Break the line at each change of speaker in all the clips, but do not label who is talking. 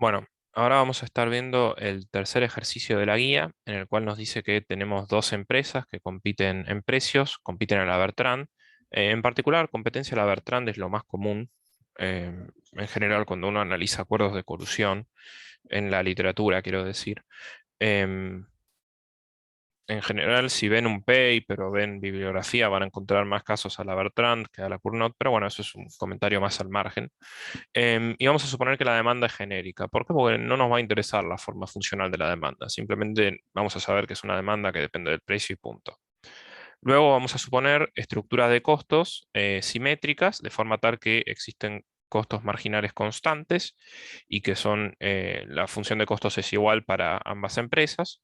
Bueno, ahora vamos a estar viendo el tercer ejercicio de la guía, en el cual nos dice que tenemos dos empresas que compiten en precios, compiten en la Bertrand. En particular, competencia a la Bertrand es lo más común, en general, cuando uno analiza acuerdos de colusión, en la literatura, quiero decir. Em, en general, si ven un paper o ven bibliografía, van a encontrar más casos a la Bertrand que a la Cournot, pero bueno, eso es un comentario más al margen. Y vamos a suponer que la demanda es genérica. ¿Por qué? Porque no nos va a interesar la forma funcional de la demanda. Simplemente vamos a saber que es una demanda que depende del precio y punto. Luego vamos a suponer estructuras de costos simétricas, de forma tal que existen costos marginales constantes y que son, la función de costos es igual para ambas empresas.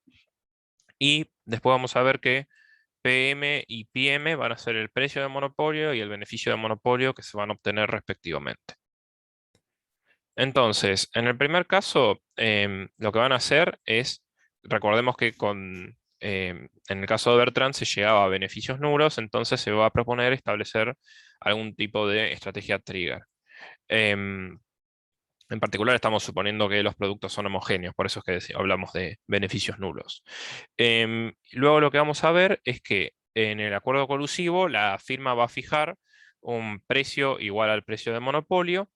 Y después vamos a ver que PM y PM van a ser el precio de monopolio y el beneficio de monopolio que se van a obtener respectivamente. Entonces, en el primer caso, lo que van a hacer es, recordemos que en el caso de Bertrand se llegaba a beneficios nulos, entonces se va a proponer establecer algún tipo de estrategia trigger. Em, en particular estamos suponiendo que los productos son homogéneos, por eso es que hablamos de beneficios nulos. Luego lo que vamos a ver es que en el acuerdo colusivo la firma va a fijar un precio igual al precio de monopolio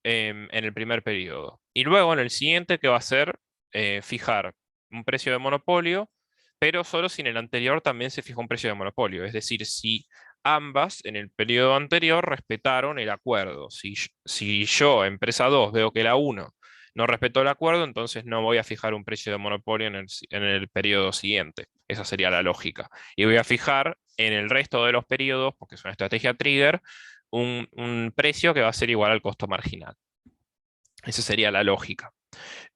en el primer periodo. Y luego en el siguiente, que va a ser fijar un precio de monopolio, pero solo si en el anterior también se fijó un precio de monopolio. Es decir, si ambas en el periodo anterior respetaron el acuerdo. Si yo, empresa 2, veo que la 1 no respetó el acuerdo, entonces no voy a fijar un precio de monopolio en el periodo siguiente. Esa sería la lógica. Y voy a fijar en el resto de los periodos, porque es una estrategia trigger, un precio que va a ser igual al costo marginal. Esa sería la lógica.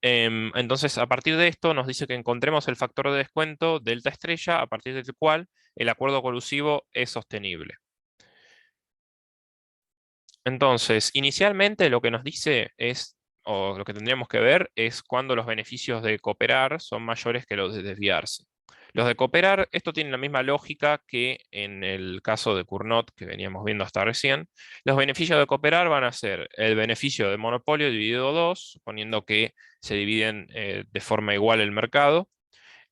Entonces, a partir de esto, nos dice que encontremos el factor de descuento delta estrella, a partir del cual el acuerdo colusivo es sostenible. Entonces, inicialmente lo que nos dice es, o lo que tendríamos que ver, es cuando los beneficios de cooperar son mayores que los de desviarse. Los de cooperar, esto tiene la misma lógica que en el caso de Cournot que veníamos viendo hasta recién. Los beneficios de cooperar van a ser el beneficio de monopolio dividido 2, suponiendo que se dividen de forma igual el mercado.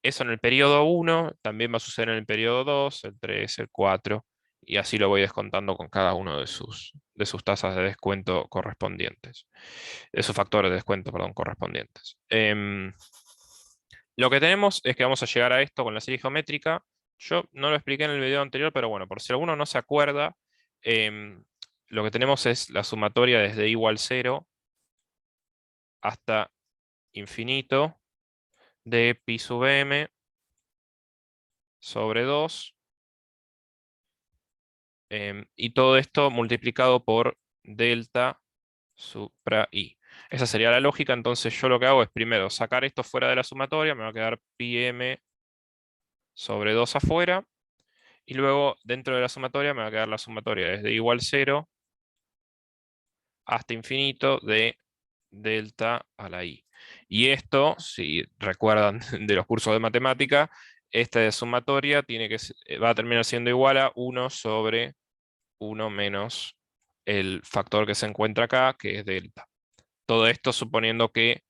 Eso en el periodo 1, también va a suceder en el periodo 2, el 3, el 4, y así lo voy descontando con cada uno de sus tasas de descuento correspondientes, de sus factores de descuento, perdón, correspondientes. Lo que tenemos es que vamos a llegar a esto con la serie geométrica. Yo no lo expliqué en el video anterior, pero bueno, por si alguno no se acuerda, em, lo que tenemos es la sumatoria desde igual 0 hasta infinito de pi sub m sobre 2, y todo esto multiplicado por delta supra i. Esa sería la lógica, entonces yo lo que hago es primero sacar esto fuera de la sumatoria, me va a quedar pi m sobre 2 afuera, y luego dentro de la sumatoria me va a quedar la sumatoria desde igual 0 hasta infinito de delta a la i. Y esto, si recuerdan de los cursos de matemática, esta sumatoria va a terminar siendo igual a 1 sobre 1 menos el factor que se encuentra acá, que es delta. Todo esto suponiendo que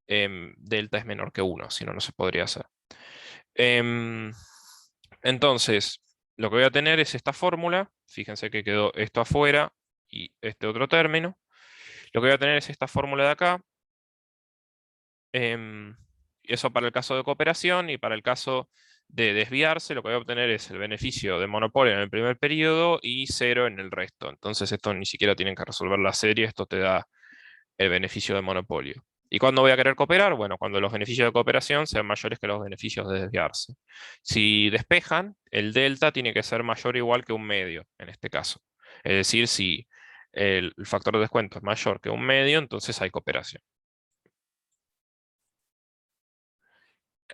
delta es menor que 1, si no, no se podría hacer. Em, entonces, lo que voy a tener es esta fórmula. Fíjense que quedó esto afuera y este otro término. Lo que voy a tener es esta fórmula de acá. Em, Eso para el caso de cooperación, y para el caso de desviarse, lo que voy a obtener es el beneficio de monopolio en el primer periodo y 0 en el resto. Entonces esto ni siquiera tienen que resolver la serie, esto te da el beneficio de monopolio. ¿Y cuándo voy a querer cooperar? Bueno, cuando los beneficios de cooperación sean mayores que los beneficios de desviarse. Si despejan, el delta tiene que ser mayor o igual que un medio, en este caso. Es decir, si el factor de descuento es mayor que un medio, entonces hay cooperación.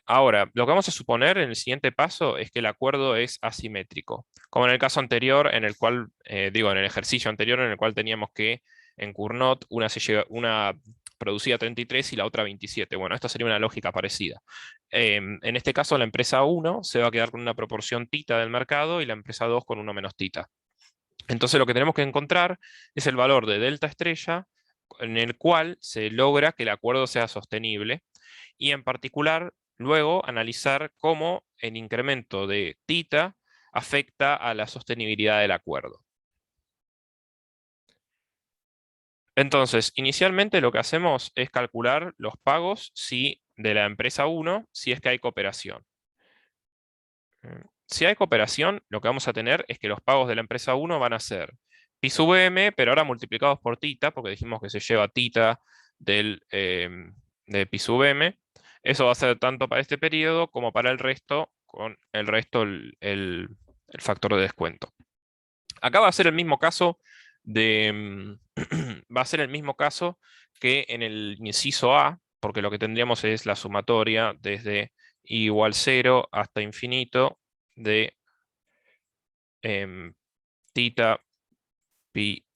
Ahora, lo que vamos a suponer en el siguiente paso es que el acuerdo es asimétrico, como en el caso anterior, en el cual, en el ejercicio anterior, en el cual teníamos que en Cournot una producía 33 y la otra 27. Bueno, esta sería una lógica parecida. En este caso, la empresa 1 se va a quedar con una proporción tita del mercado y la empresa 2 con uno menos tita. Entonces, lo que tenemos que encontrar es el valor de delta estrella en el cual se logra que el acuerdo sea sostenible y en particular luego analizar cómo el incremento de tita afecta a la sostenibilidad del acuerdo. Entonces, inicialmente lo que hacemos es calcular los pagos de la empresa 1 si es que hay cooperación. Si hay cooperación, lo que vamos a tener es que los pagos de la empresa 1 van a ser pi sub m, pero ahora multiplicados por tita, porque dijimos que se lleva tita de pi sub m. Eso va a ser tanto para este periodo como para el resto, con el resto el factor de descuento. Acá va a ser el mismo caso va a ser el mismo caso que en el inciso A, porque lo que tendríamos es la sumatoria desde i igual 0 hasta infinito de tita pi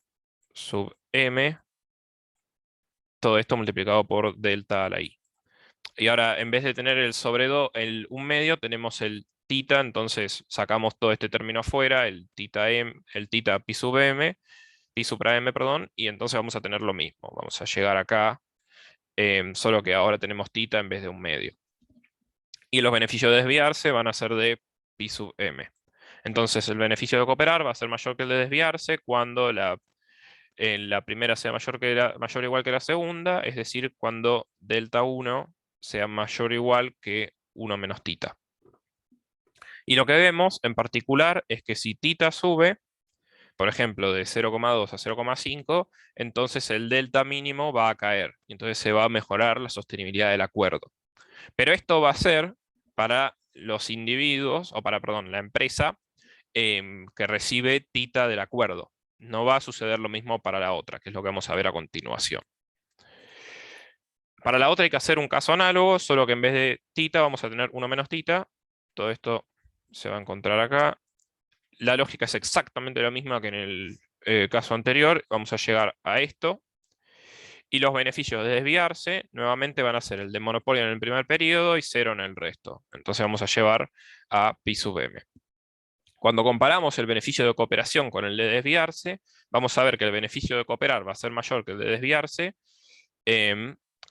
sub m, todo esto multiplicado por delta a la i. Y ahora, en vez de tener el sobre el 1/2, tenemos el tita, entonces sacamos todo este término afuera, el tita pi sub m, pi supra m, perdón, y entonces vamos a tener lo mismo. Vamos a llegar acá, solo que ahora tenemos tita en vez de 1/2. Y los beneficios de desviarse van a ser de pi sub m. Entonces el beneficio de cooperar va a ser mayor que el de desviarse cuando la primera sea mayor o igual que la segunda, es decir, cuando delta 1 sea mayor o igual que 1 menos tita. Y lo que vemos en particular es que si tita sube, por ejemplo, de 0,2 a 0,5, entonces el delta mínimo va a caer. Y entonces se va a mejorar la sostenibilidad del acuerdo. Pero esto va a ser para los individuos, o para, perdón, la empresa que recibe tita del acuerdo. No va a suceder lo mismo para la otra, que es lo que vamos a ver a continuación. Para la otra hay que hacer un caso análogo, solo que en vez de tita vamos a tener 1 menos tita. Todo esto se va a encontrar acá. La lógica es exactamente la misma que en el caso anterior. Vamos a llegar a esto. Y los beneficios de desviarse nuevamente van a ser el de monopolio en el primer periodo y 0 en el resto. Entonces vamos a llevar a pi sub m. Cuando comparamos el beneficio de cooperación con el de desviarse, vamos a ver que el beneficio de cooperar va a ser mayor que el de desviarse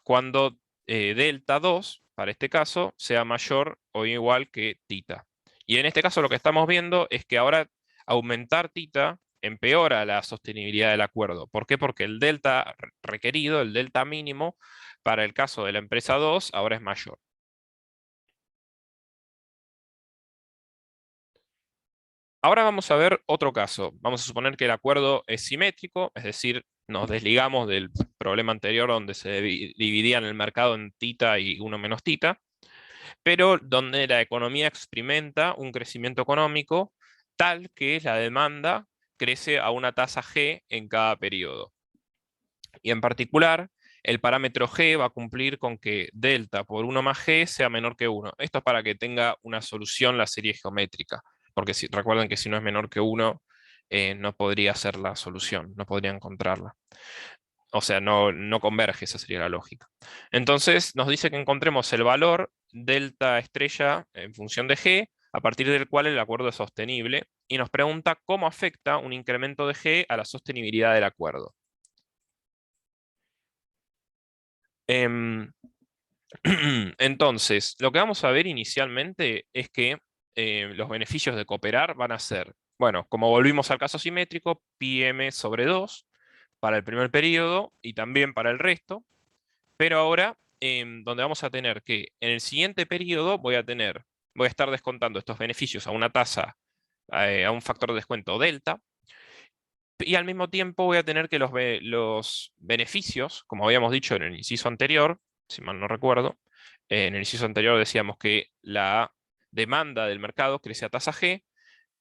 cuando delta 2, para este caso, sea mayor o igual que tita. Y en este caso lo que estamos viendo es que ahora aumentar tita empeora la sostenibilidad del acuerdo. ¿Por qué? Porque el delta requerido, el delta mínimo, para el caso de la empresa 2, ahora es mayor. Ahora vamos a ver otro caso. Vamos a suponer que el acuerdo es simétrico, es decir, nos desligamos del problema anterior donde se dividían el mercado en tita y 1 menos tita, pero donde la economía experimenta un crecimiento económico tal que la demanda crece a una tasa G en cada periodo. Y en particular, el parámetro G va a cumplir con que delta por 1 más G sea menor que 1. Esto es para que tenga una solución la serie geométrica, porque recuerden que si no es menor que 1, no podría ser la solución, no podría encontrarla. O sea, no converge, esa sería la lógica. Entonces nos dice que encontremos el valor delta estrella en función de G, a partir del cual el acuerdo es sostenible, y nos pregunta cómo afecta un incremento de G a la sostenibilidad del acuerdo. Em, Entonces, lo que vamos a ver inicialmente es que los beneficios de cooperar van a ser, bueno, como volvimos al caso simétrico, pi m sobre 2 para el primer periodo y también para el resto, pero ahora donde vamos a tener que en el siguiente periodo voy a estar descontando estos beneficios a una tasa, a un factor de descuento delta, y al mismo tiempo voy a tener que los beneficios, como habíamos dicho en el inciso anterior, si mal no recuerdo, en el inciso anterior decíamos que la demanda del mercado crece a tasa G,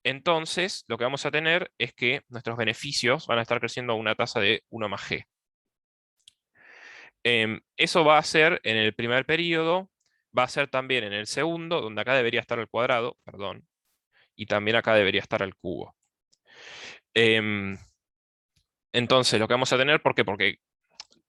entonces lo que vamos a tener es que nuestros beneficios van a estar creciendo a una tasa de 1 más G. Eso va a ser en el primer periodo, va a ser también en el segundo, donde acá debería estar al cuadrado, perdón, y también acá debería estar al cubo. Entonces lo que vamos a tener, ¿por qué? Porque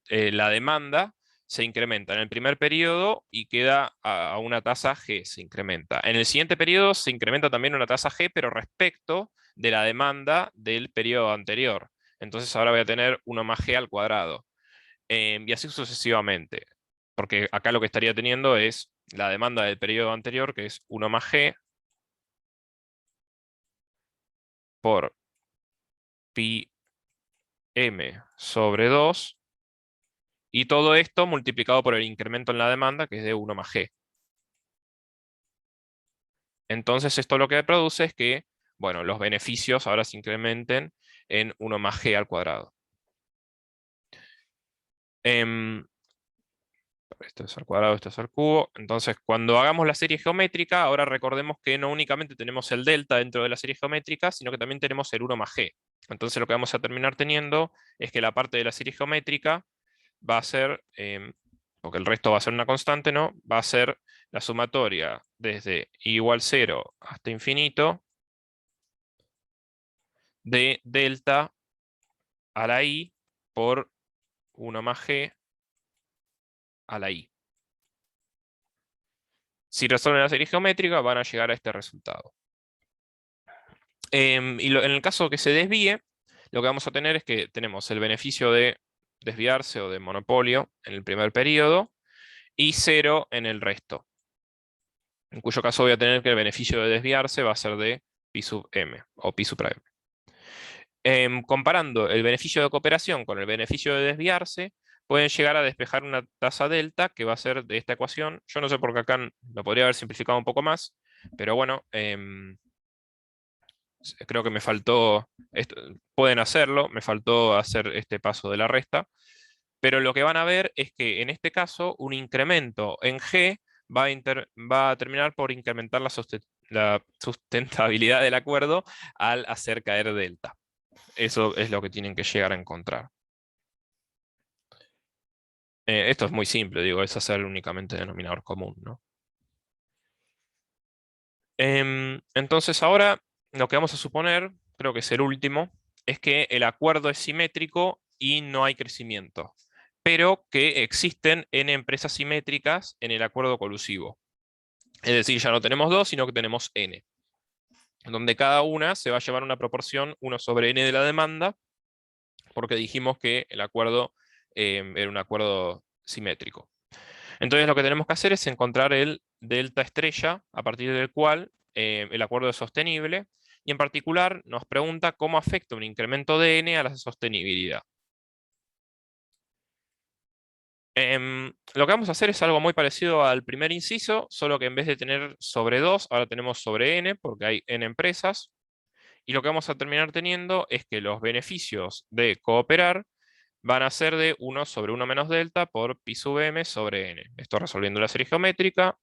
la demanda se incrementa en el primer periodo y queda a una tasa G, se incrementa. En el siguiente periodo se incrementa también una tasa G, pero respecto de la demanda del periodo anterior. Entonces ahora voy a tener 1 más G al cuadrado. Y así sucesivamente. Porque acá lo que estaría teniendo es la demanda del periodo anterior, que es 1 más G por pi m sobre 2, y todo esto multiplicado por el incremento en la demanda, que es de 1 más G. Entonces esto lo que produce es que, bueno, los beneficios ahora se incrementen en 1 más G al cuadrado. Em, Esto es al cuadrado, esto es al cubo. Entonces, cuando hagamos la serie geométrica, ahora recordemos que no únicamente tenemos el delta dentro de la serie geométrica, sino que también tenemos el 1 más g. Entonces, lo que vamos a terminar teniendo es que la parte de la serie geométrica va a ser, porque el resto va a ser una constante, ¿no? Va a ser la sumatoria desde i igual 0 hasta infinito de delta a la i por 1 más g a la i. Si resuelven la serie geométrica, van a llegar a este resultado. En el caso que se desvíe, lo que vamos a tener es que tenemos el beneficio de desviarse o de monopolio en el primer periodo y 0 en el resto. En cuyo caso voy a tener que el beneficio de desviarse va a ser de pi sub m o pi supra m. Comparando el beneficio de cooperación con el beneficio de desviarse, pueden llegar a despejar una tasa delta que va a ser de esta ecuación. Yo no sé por qué acá lo podría haber simplificado un poco más, pero bueno, creo que me faltó, pueden hacerlo, me faltó hacer este paso de la resta, pero lo que van a ver es que en este caso un incremento en G va a terminar por incrementar la sustentabilidad del acuerdo al hacer caer delta. Eso es lo que tienen que llegar a encontrar. Esto es muy simple, digo, es hacer únicamente denominador común, ¿no? Entonces ahora lo que vamos a suponer, creo que es el último, es que el acuerdo es simétrico y no hay crecimiento, pero que existen n empresas simétricas en el acuerdo colusivo. Es decir, ya no tenemos dos, sino que tenemos n, donde cada una se va a llevar una proporción 1 sobre n de la demanda, porque dijimos que el acuerdo era un acuerdo simétrico. Entonces lo que tenemos que hacer es encontrar el delta estrella, a partir del cual el acuerdo es sostenible, y en particular nos pregunta cómo afecta un incremento de n a la sostenibilidad. Lo que vamos a hacer es algo muy parecido al primer inciso, solo que en vez de tener sobre 2, ahora tenemos sobre n, porque hay n empresas, y lo que vamos a terminar teniendo es que los beneficios de cooperar van a ser de 1 sobre 1 menos delta por pi sub m sobre n. Esto resolviendo la serie geométrica.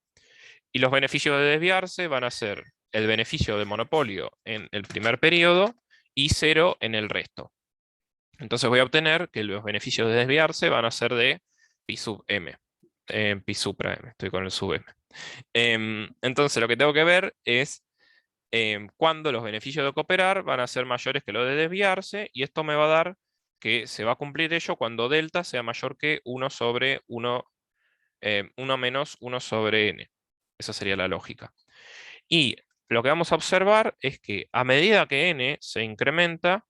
Y los beneficios de desviarse van a ser el beneficio de monopolio en el primer periodo y 0 en el resto. Entonces voy a obtener que los beneficios de desviarse van a ser de pi sub m. Pi supra m, estoy con el sub m. Entonces lo que tengo que ver es cuándo los beneficios de cooperar van a ser mayores que los de desviarse, y esto me va a dar que se va a cumplir ello cuando delta sea mayor que 1 sobre 1, 1 menos 1 sobre n. Esa sería la lógica. Y lo que vamos a observar es que a medida que n se incrementa,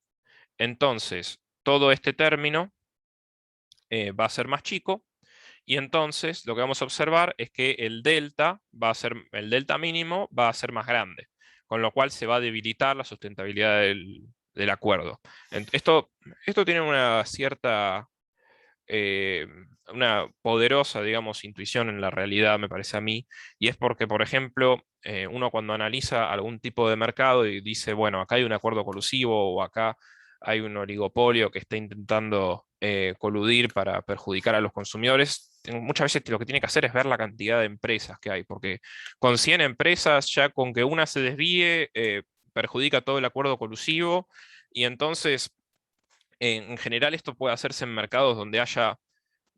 entonces todo este término va a ser más chico, y entonces lo que vamos a observar es que el delta mínimo va a ser más grande, con lo cual se va a debilitar la sustentabilidad del acuerdo. Esto tiene una cierta eh, una poderosa, digamos, intuición en la realidad, me parece a mí, y es porque, por ejemplo, uno cuando analiza algún tipo de mercado y dice, bueno, acá hay un acuerdo colusivo o acá hay un oligopolio que está intentando coludir para perjudicar a los consumidores, muchas veces lo que tiene que hacer es ver la cantidad de empresas que hay, porque con 100 empresas, ya con que una se desvíe, perjudica todo el acuerdo colusivo, y entonces en general esto puede hacerse en mercados donde haya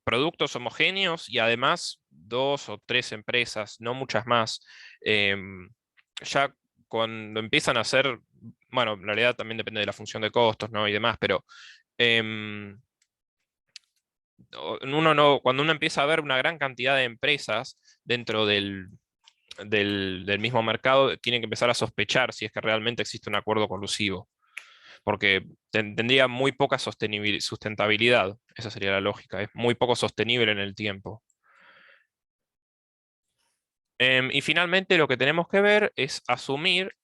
productos homogéneos y además 2 o 3 empresas, no muchas más. Ya cuando empiezan a ser, bueno, en realidad también depende de la función de costos, ¿no? Y demás, pero em, cuando uno empieza a ver una gran cantidad de empresas dentro del mismo mercado, tiene que empezar a sospechar si es que realmente existe un acuerdo colusivo. porque tendría muy poca sustentabilidad. Esa sería la lógica, es muy poco sostenible en el tiempo. Y finalmente lo que tenemos que ver es asumir,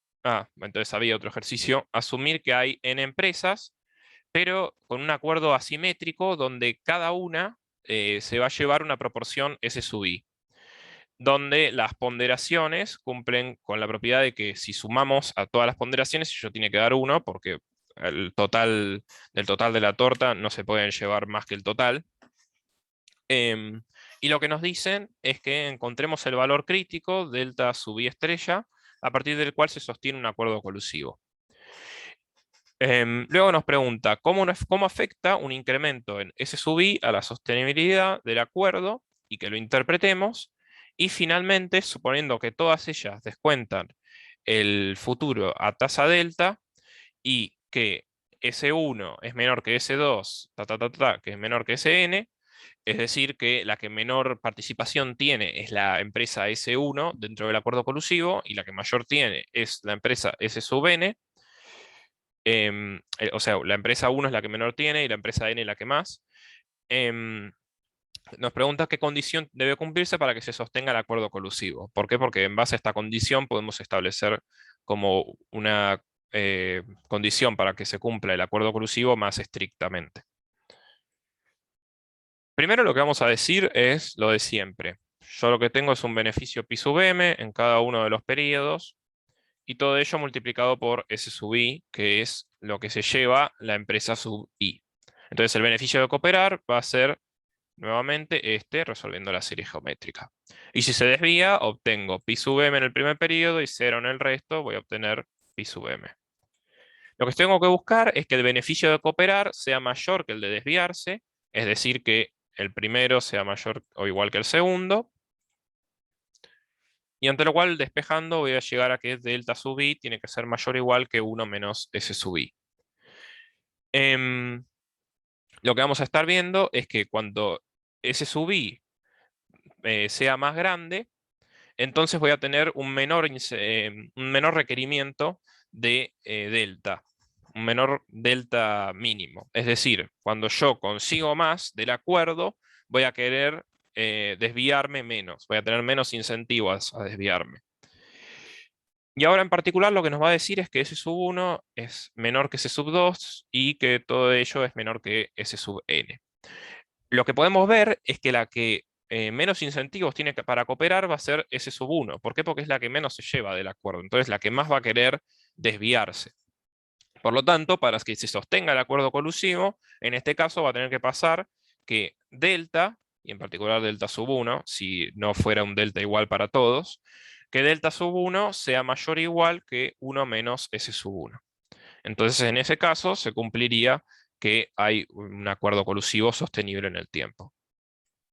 entonces había otro ejercicio, asumir que hay n empresas, pero con un acuerdo asimétrico donde cada una se va a llevar una proporción S sub i, donde las ponderaciones cumplen con la propiedad de que si sumamos a todas las ponderaciones, yo tiene que dar 1, porque el total del total de la torta no se pueden llevar más que el total. Em, y lo que nos dicen es que encontremos el valor crítico, delta sub i estrella, a partir del cual se sostiene un acuerdo colusivo. Luego nos pregunta, ¿cómo afecta un incremento en S sub i a la sostenibilidad del acuerdo? Y que lo interpretemos. Y finalmente, suponiendo que todas ellas descuentan el futuro a tasa delta y que S1 es menor que S2, que es menor que Sn, es decir, que la que menor participación tiene es la empresa S1 dentro del acuerdo colusivo y la que mayor tiene es la empresa S sub n. O sea, la empresa 1 es la que menor tiene y la empresa N la que más. Em, Nos pregunta qué condición debe cumplirse para que se sostenga el acuerdo colusivo. ¿Por qué? Porque en base a esta condición podemos establecer como una condición para que se cumpla el acuerdo colusivo más estrictamente. Primero lo que vamos a decir es lo de siempre. Yo lo que tengo es un beneficio pi sub m en cada uno de los periodos y todo ello multiplicado por S sub i, que es lo que se lleva la empresa sub i. Entonces el beneficio de cooperar va a ser nuevamente este resolviendo la serie geométrica. Y si se desvía, obtengo pi sub m en el primer periodo y 0 en el resto, voy a obtener pi sub m. Lo que tengo que buscar es que el beneficio de cooperar sea mayor que el de desviarse, es decir, que el primero sea mayor o igual que el segundo, y ante lo cual despejando voy a llegar a que delta sub i tiene que ser mayor o igual que 1 menos S sub i. Em, lo que vamos a estar viendo es que cuando S sub i sea más grande, entonces voy a tener un menor requerimiento de delta, un menor delta mínimo. Es decir, cuando yo consigo más del acuerdo, voy a querer desviarme menos, voy a tener menos incentivos a desviarme. Y ahora en particular lo que nos va a decir es que S sub 1 es menor que S sub 2 y que todo ello es menor que S sub n. Lo que podemos ver es que la que menos incentivos tiene para cooperar va a ser S sub 1. ¿Por qué? Porque es la que menos se lleva del acuerdo. Entonces la que más va a querer desviarse. Por lo tanto, para que se sostenga el acuerdo colusivo, en este caso va a tener que pasar que delta, y en particular delta sub 1, si no fuera un delta igual para todos, que delta sub 1 sea mayor o igual que 1 menos S sub 1. Entonces, en ese caso, se cumpliría que hay un acuerdo colusivo sostenible en el tiempo.